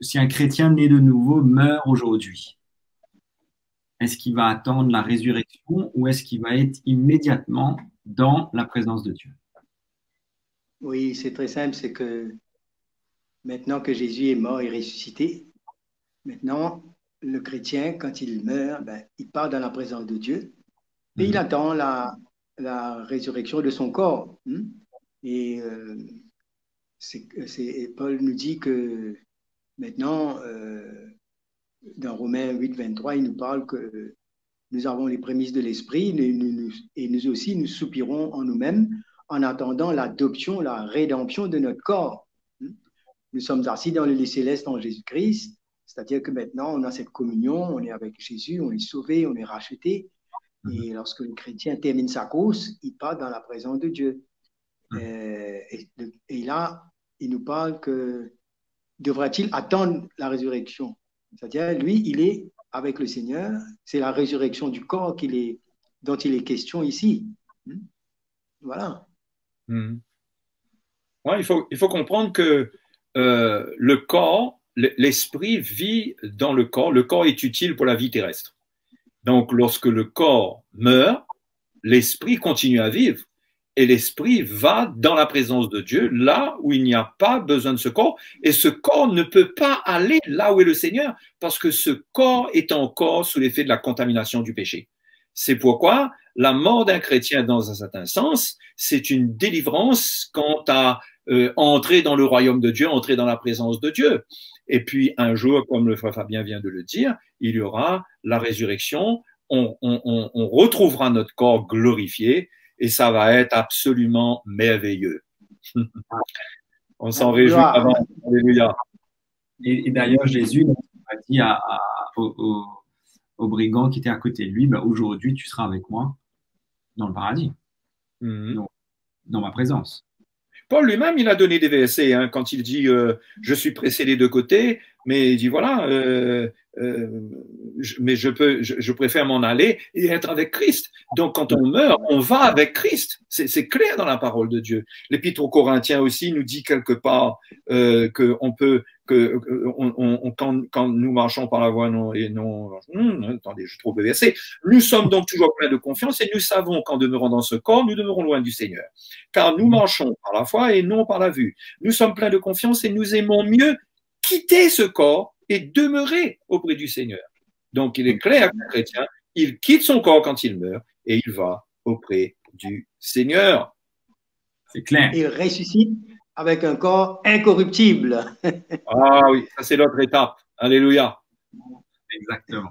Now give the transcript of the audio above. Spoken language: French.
si un chrétien né de nouveau meurt aujourd'hui, est-ce qu'il va attendre la résurrection ou est-ce qu'il va être immédiatement dans la présence de Dieu? Oui, c'est très simple, c'est que maintenant que Jésus est mort et ressuscité, maintenant, le chrétien, quand il meurt, ben, il part dans la présence de Dieu et il Mhm. attend la résurrection de son corps. Hein. Et Paul nous dit que maintenant, dans Romains 8, 23, il nous parle que nous avons les prémices de l'Esprit et nous aussi, nous soupirons en nous-mêmes en attendant l'adoption, la rédemption de notre corps. Nous sommes assis dans le lit céleste en Jésus-Christ, c'est-à-dire que maintenant, on a cette communion, on est avec Jésus, on est sauvé, on est racheté. Mhm. Et lorsque le chrétien termine sa course, il part dans la présence de Dieu. Mhm. Et là, il nous parle que devra-t-il attendre la résurrection? C'est-à-dire, lui, il est avec le Seigneur. C'est la résurrection du corps dont il est question ici. Voilà. Mhm. Ouais, il faut comprendre que le corps, l'esprit vit dans le corps. Le corps est utile pour la vie terrestre. Donc, lorsque le corps meurt, l'esprit continue à vivre. Et l'esprit va dans la présence de Dieu, là où il n'y a pas besoin de ce corps. Et ce corps ne peut pas aller là où est le Seigneur, parce que ce corps est encore sous l'effet de la contamination du péché. C'est pourquoi la mort d'un chrétien, dans un certain sens, c'est une délivrance quant à entrer dans le royaume de Dieu, entrer dans la présence de Dieu. Et puis un jour, comme le frère Fabien vient de le dire, il y aura la résurrection, on retrouvera notre corps glorifié et ça va être absolument merveilleux. On s'en réjouit Gloire. avant. Alléluia. Et d'ailleurs, Jésus a dit au brigand qui était à côté de lui, bah, aujourd'hui, tu seras avec moi dans le paradis, Mhm. donc, dans ma présence. Paul lui-même, il a donné des versets hein, quand il dit je suis pressé des deux côtés, mais il dit voilà, mais je préfère m'en aller et être avec Christ. Donc quand on meurt, on va avec Christ. C'est clair dans la parole de Dieu. L'Épître aux Corinthiens aussi nous dit quelque part que on peut quand nous marchons par la voie non et non. Attendez, je trouve le verset. Nous sommes donc toujours pleins de confiance et nous savons qu'en demeurant dans ce corps, nous demeurons loin du Seigneur. Car nous marchons par la foi et non par la vue. Nous sommes pleins de confiance et nous aimons mieux quitter ce corps et demeurer auprès du Seigneur. Donc, il est clair qu'un chrétien, il quitte son corps quand il meurt et il va auprès du Seigneur. C'est clair. Il ressuscite avec un corps incorruptible. Ah oui, ça c'est l'autre étape. Alléluia. Exactement.